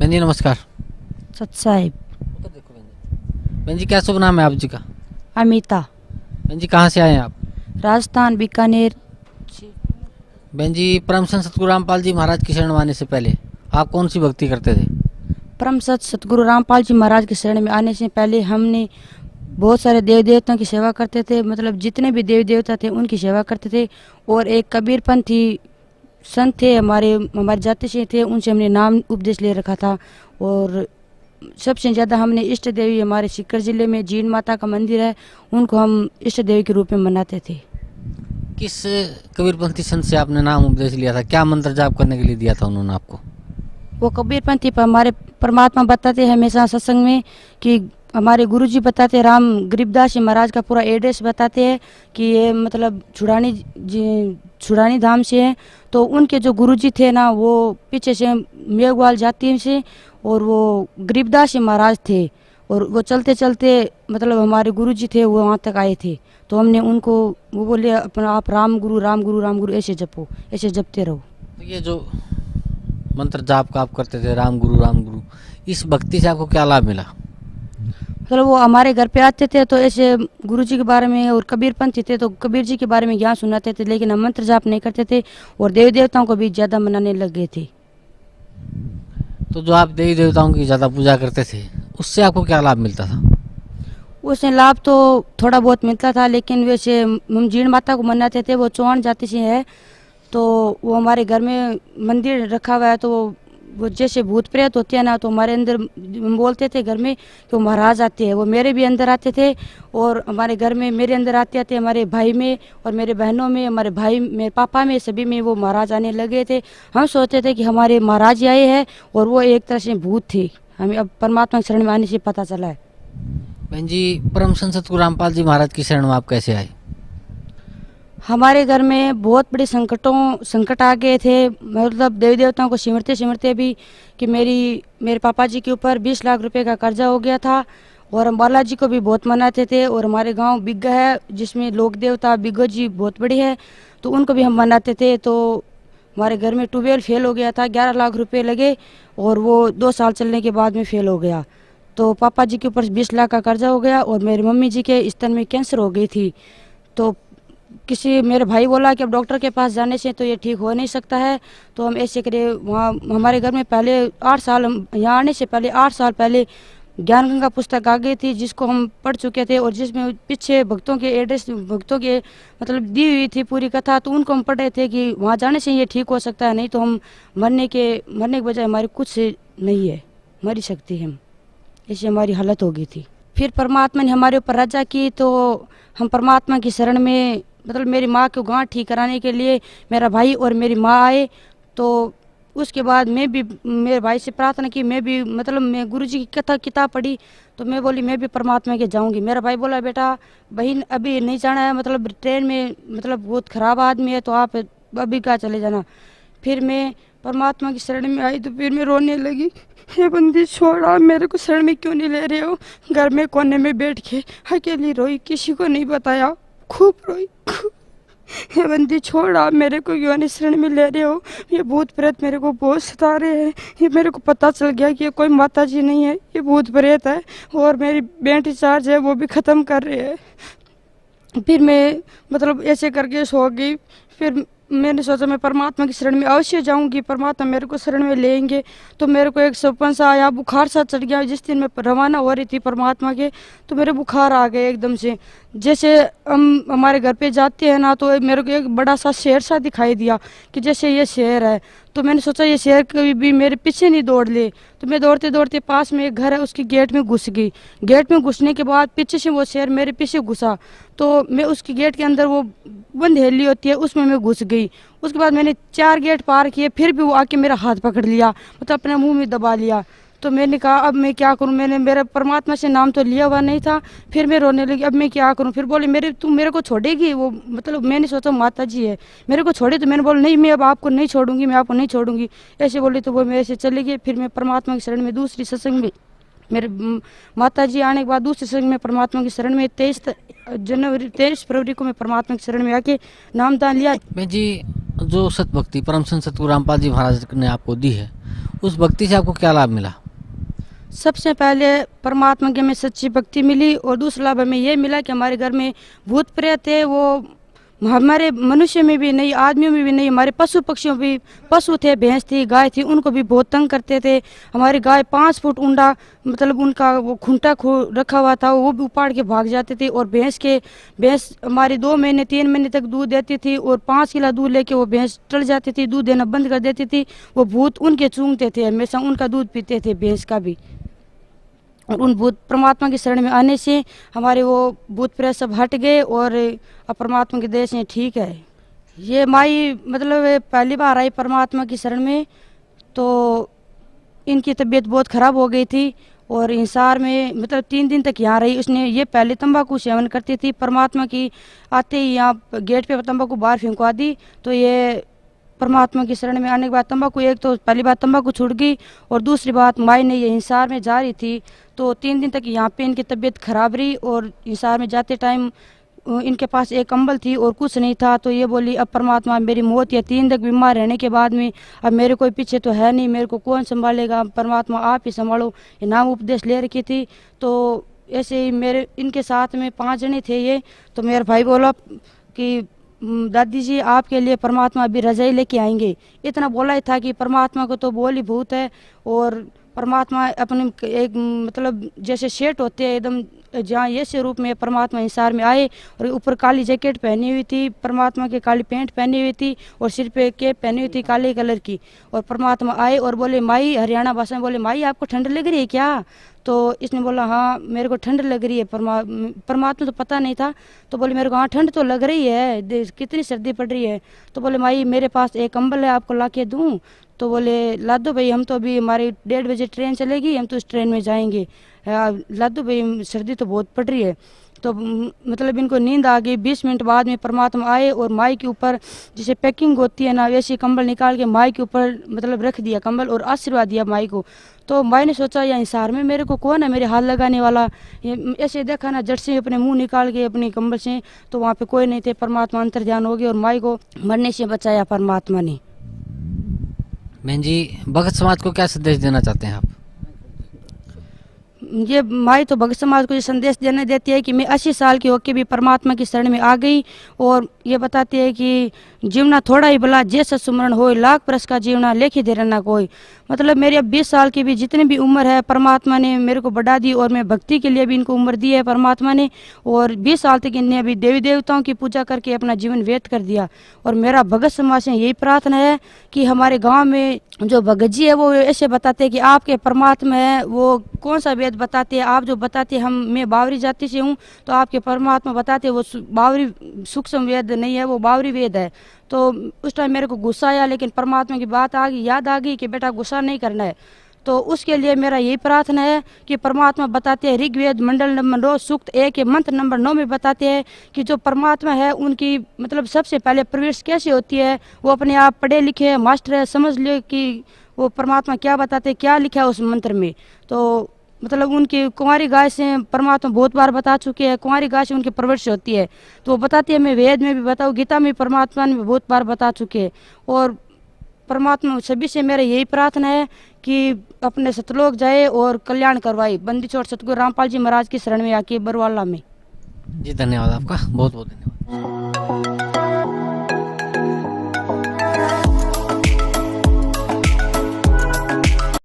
बहन जी नमस्कार। सत साहिब। बहन जी क्या शुभ नाम है आप जी का? अमिता। बहन जी कहाँ से आए हैं आप? राजस्थान बीकानेर। बहन जी परम संत सतगुरु रामपाल जी महाराज की शरण में आने से पहले आप कौन सी भक्ति करते थे? परम सत सतगुरु रामपाल जी महाराज की शरण में आने से पहले हमने बहुत सारे देव देवताओं की सेवा करते थे, मतलब जितने भी देव देवता थे उनकी सेवा करते थे। और एक कबीरपंथी संत थे, हमारे जाति से थे, उनसे हमने नाम उपदेश ले रखा था। और सबसे ज़्यादा हमने इष्ट देवी हमारे सीकर जिले में जीण माता का मंदिर है, उनको हम इष्ट देवी के रूप में मनाते थे। किस कबीरपंथी संत से आपने नाम उपदेश लिया था? क्या मंत्र जाप करने के लिए दिया था उन्होंने आपको? वो कबीरपंथी पर हमारे परमात्मा बताते हैं हमेशा सत्संग में कि हमारे गुरुजी बताते हैं, राम गरीबदास जी महाराज का पूरा एड्रेस बताते हैं कि ये मतलब छुड़ानी धाम से है। तो उनके जो गुरुजी थे ना वो पीछे से मेघवाल जाति से, और वो गरीबदास जी महाराज थे। और वो चलते चलते मतलब हमारे गुरुजी थे वो वहाँ तक आए थे। तो हमने उनको वो बोले अपना आप राम गुरु राम गुरु राम गुरु ऐसे जपो, ऐसे जपते रहो। तो ये जो मंत्र जाप का आप करते थे राम गुरु, इस भक्ति से आपको क्या लाभ मिला? मतलब वो हमारे घर पे आते थे तो ऐसे गुरुजी के बारे में, और कबीरपंथी थे तो कबीर जी के बारे में ज्ञान सुनाते थे, लेकिन हम मंत्र जाप नहीं करते थे और देवी देवताओं को भी ज़्यादा मनाने लग गए थे। तो जो आप देवी देवताओं की ज़्यादा पूजा करते थे उससे आपको क्या लाभ मिलता था? उससे लाभ तो थोड़ा बहुत मिलता था, लेकिन वैसे हम जीण माता को मनाते थे, वो चौहान जाति से है। तो वो हमारे घर में मंदिर रखा हुआ है, तो वो जैसे भूत प्रेत होते हैं ना, तो हमारे अंदर हम बोलते थे घर में कि वो महाराज आते हैं। वो मेरे भी अंदर आते थे और हमारे घर में मेरे अंदर आते आते हमारे भाई में और मेरे बहनों में, हमारे भाई मेरे पापा में, सभी में वो महाराज आने लगे थे। हम सोचते थे कि हमारे महाराज ही आए हैं और वो एक तरह से भूत थे। हमें अब परमात्मा की शरण में आने से पता चला है। बहन जी परम संत सतगुरु रामपाल जी महाराज की शरण में आप कैसे आए? हमारे घर में बहुत बड़े संकट आ गए थे, मतलब देवी देवताओं को सिमरते सिमरते भी कि मेरे पापा जी के ऊपर 20 लाख रुपए का कर्जा हो गया था। और हम बालाजी को भी बहुत मनाते थे, और हमारे गांव बिग्गा है जिसमें लोक देवता बिग्गो जी बहुत बड़ी है, तो उनको भी हम मनाते थे। तो हमारे घर में ट्यूबवेल फेल हो गया था, 11 लाख रुपए लगे और वो 2 साल चलने के बाद में फेल हो गया। तो पापा जी के ऊपर 20 लाख का कर्जा हो गया और मेरी मम्मी जी के स्तन में कैंसर हो गई थी। तो मेरे भाई बोला कि अब डॉक्टर के पास जाने से तो ये ठीक हो नहीं सकता है, तो हम ऐसे करें। वहाँ हमारे घर में पहले 8 साल, हम यहाँ आने से पहले 8 साल पहले ज्ञान गंगा पुस्तक आ गई थी जिसको हम पढ़ चुके थे, और जिसमें पीछे भक्तों के एड्रेस, भक्तों के मतलब दी हुई थी पूरी कथा, तो उनको हम पढ़ रहे थे कि वहाँ जाने से ये ठीक हो सकता है, नहीं तो हम मरने के बजाय हमारी कुछ नहीं है, मर ही सकते हम, ऐसी हमारी हालत हो गई थी। फिर परमात्मा ने हमारे ऊपर रजा की, तो हम परमात्मा की शरण में, मतलब मेरी माँ को गांठ ठीक कराने के लिए मेरा भाई और मेरी माँ आए। तो उसके बाद मैं भी मेरे भाई से प्रार्थना की, मैं गुरुजी की कथा किताब पढ़ी, तो मैं बोली मैं भी परमात्मा के जाऊंगी। मेरा भाई बोला बेटा बहन अभी नहीं जाना है, मतलब ट्रेन में मतलब बहुत ख़राब आदमी है, तो आप अभी क्या चले जाना। फिर मैं परमात्मा की शरण में आई, तो फिर मैं रोने लगी, हे बंदी छोड़ा, मेरे को शरण में क्यों नहीं ले रहे हो। घर में कोने में बैठ के अकेली रोई, किसी को नहीं बताया, खूब रोई। हे बंदी छोड़ा, मेरे को क्यों नहीं शरण में ले रहे हो, ये भूत प्रेत मेरे को बहुत सता रहे हैं। ये मेरे को पता चल गया कि ये कोई माता जी नहीं है, ये भूत प्रेत है, और मेरी बैंक चार्ज है वो भी ख़त्म कर रहे हैं। फिर मैं मतलब ऐसे करके सो गई। फिर मैंने सोचा मैं परमात्मा की शरण में अवश्य जाऊंगी, परमात्मा मेरे को शरण में लेंगे। तो मेरे को एक सपन सा आया, बुखार सा चढ़ गया। जिस दिन मैं रवाना हो रही थी परमात्मा के, तो मेरे बुखार आ गए एकदम से। जैसे हम हमारे घर पे जाते हैं ना, तो मेरे को एक बड़ा सा शेर सा दिखाई दिया कि जैसे ये शेर है। तो मैंने सोचा ये शेर कभी भी मेरे पीछे नहीं दौड़ ले। तो मैं दौड़ते दौड़ते पास में एक घर है उसकी गेट में घुस गई। गेट में घुसने के बाद पीछे से वो शेर मेरे पीछे घुसा, तो मैं उसकी गेट के अंदर, वो बंद हेली होती है उसमें मैं घुस गई। उसके बाद मैंने 4 गेट पार किए, फिर भी वो आके मेरा हाथ पकड़ लिया, मतलब अपने मुंह में दबा लिया। तो मैंने कहा अब मैं क्या करूं, मैंने मेरे परमात्मा से नाम तो लिया हुआ नहीं था। फिर मैं रोने लगी, अब मैं क्या करूं। फिर बोले तू मेरे को छोड़ेगी, वो मतलब मैंने सोचा माता जी है मेरे को छोड़े, तो मैंने बोला नहीं मैं अब आपको नहीं छोड़ूंगी, मैं आपको नहीं छोड़ूंगी ऐसे बोली। तो वो मैं ऐसे चले गई। फिर मैं परमात्मा की शरण में दूसरी सत्संग में, मेरे माता जी आने के बाद दूसरे सत्संग में परमात्मा की शरण में 23 फरवरी को मैं परमात्मा की शरण में आके नामदान लिया। मैं जी जो सतभक्ति परम संत सतगुरु रामपाल जी महाराज ने आपको दी है उस भक्ति से आपको क्या लाभ मिला? सबसे पहले परमात्मा की हमें सच्ची भक्ति मिली और दूसरा लाभ हमें ये मिला कि हमारे घर में भूत प्रेत है, वो हमारे मनुष्य में भी नहीं, आदमियों में भी नहीं, हमारे पशु पक्षियों भी, पशु थे, भैंस थी, गाय थी, उनको भी बहुत तंग करते थे। हमारी गाय 5 फुट ऊंडा, मतलब उनका वो खूंटा रखा हुआ था, वो भी उपाड़ के भाग जाते थे। और भैंस हमारी 2 महीने 3 महीने तक दूध देती थी और 5 किलो दूध लेके वो भैंस टल जाती थी, दूध देना बंद कर देती थी। वो भूत उनके चूंगते थे, हमेशा उनका दूध पीते थे, भैंस का भी। और उन भूत परमात्मा की शरण में आने से हमारे वो भूत प्रेत सब हट गए और अब परमात्मा के दया से ठीक है। ये माई मतलब पहली बार आई परमात्मा की शरण में, तो इनकी तबीयत बहुत ख़राब हो गई थी और हिसार में मतलब 3 दिन तक यहाँ रही। उसने ये पहले तंबाकू सेवन करती थी, परमात्मा की आते ही यहाँ गेट पे तंबाकू बाहर फेंकवा दी। तो ये परमात्मा की शरण में आने के बाद तंबाकू, एक तो पहली बात तंबाकू छूट गई और दूसरी बात माई ने ये हिसार में जा रही थी तो 3 दिन तक यहाँ पे इनकी तबीयत खराब रही। और हिसार में जाते टाइम इनके पास एक कंबल थी और कुछ नहीं था। तो ये बोली अब परमात्मा मेरी मौत या 3 तक बीमार रहने के बाद में अब मेरे कोई पीछे तो है नहीं, मेरे को कौन संभालेगा, परमात्मा आप ही संभालो, ये नाम उपदेश ले रखी थी। तो ऐसे ही मेरे इनके साथ में 5 जने थे ये। तो मेरा भाई बोला कि दादी जी आपके लिए परमात्मा अभी रजाई लेके आएंगे। इतना बोला ही था कि परमात्मा को तो बोल ही भूत है और परमात्मा अपने एक मतलब जैसे शेठ होते हैं एकदम, जहाँ ऐसे रूप में परमात्मा हिसार में आए और ऊपर काली जैकेट पहनी हुई थी, परमात्मा की काली पैंट पहनी हुई थी और सिर पे कैप पहनी हुई थी काले कलर की। और परमात्मा आए और बोले माई, हरियाणा भाषा में बोले माई आपको ठंड लग रही है क्या? तो इसने बोला हाँ मेरे को ठंड लग रही है। परमात्मा तो पता नहीं था। तो बोले मेरे को हाँ ठंड तो लग रही है, कितनी सर्दी पड़ रही है। तो बोले माई मेरे पास एक कंबल है, आपको ला के दूँ? तो बोले ला दो भाई, हम तो अभी हमारी 1:30 बजे ट्रेन चलेगी, हम तो उस ट्रेन में जाएंगे, ला दो भाई, सर्दी तो बहुत पड़ रही है। तो मतलब इनको नींद आ गई। 20 मिनट बाद में परमात्मा आए और माई के ऊपर जैसे पैकिंग होती है ना, वैसे कंबल निकाल के माई के ऊपर मतलब रख दिया कंबल और आशीर्वाद दिया माई को। तो माई ने सोचा या हिसार में मेरे को कौन है मेरे हाथ लगाने वाला, ऐसे देखा ना झट से अपने मुंह निकाल के अपनी कंबल से, तो वहाँ पे कोई नहीं थे। परमात्मा अंतर ध्यान हो गए और माई को मरने से बचाया परमात्मा ने। बहन जी, भगत समाज को क्या संदेश देना चाहते हैं आप? ये माई तो भगत समाज को ये संदेश देने देती है कि मैं 80 साल की होके भी परमात्मा की शरण में आ गई और ये बताती है कि जीवना थोड़ा ही भला जैसा सुमरण हो, लाख बरस का जीवना लेखी दे रहना कोई। मतलब मेरी अब 20 साल की भी जितनी भी उम्र है परमात्मा ने मेरे को बढ़ा दी और मैं भक्ति के लिए भी इनको उम्र दी है परमात्मा ने। और 20 साल तक इन्हें अभी देवी देवताओं की पूजा करके अपना जीवन व्यतीत कर दिया। और मेरा भगत समाज से यही प्रार्थना है कि हमारे गाँव में जो भगत जी है वो ऐसे बताते हैं कि आपके परमात्मा है, वो कौन सा वेद बताते हैं, आप जो बताते हैं मैं बावरी जाति से हूँ तो आपके परमात्मा बताते हैं वो बावरी सूक्ष्म वेद नहीं है, वो बावरी वेद है। तो उस टाइम मेरे को गुस्सा आया, लेकिन परमात्मा की बात आ गई, याद आ गई कि बेटा गुस्सा नहीं करना है। तो उसके लिए मेरा यही प्रार्थना है कि परमात्मा बताते हैं ऋग्वेद मंडल नंबर 9 सूक्त 1 के मंत्र नंबर 9 में बताते हैं कि जो परमात्मा है उनकी मतलब सबसे पहले प्रवेश कैसे होती है। वो अपने आप पढ़े लिखे मास्टर है, समझ लियो कि वो परमात्मा क्या बताते हैं, क्या लिखा है उस मंत्र में। तो मतलब उनकी कुंवारी गाय से परमात्मा बहुत बार बता चुके हैं, कुंवारी गाय से उनकी प्रवृत्ति होती है। तो वो बताती है, मैं वेद में भी बताऊँ, गीता में परमात्मा ने बहुत बार बता चुके हैं। और परमात्मा सभी से मेरा यही प्रार्थना है कि अपने सतलोक जाए और कल्याण करवाए। बंदी छोड़ सतगुरु रामपाल जी महाराज की शरण में आके बरवाला में। जी धन्यवाद आपका, बहुत बहुत धन्यवाद।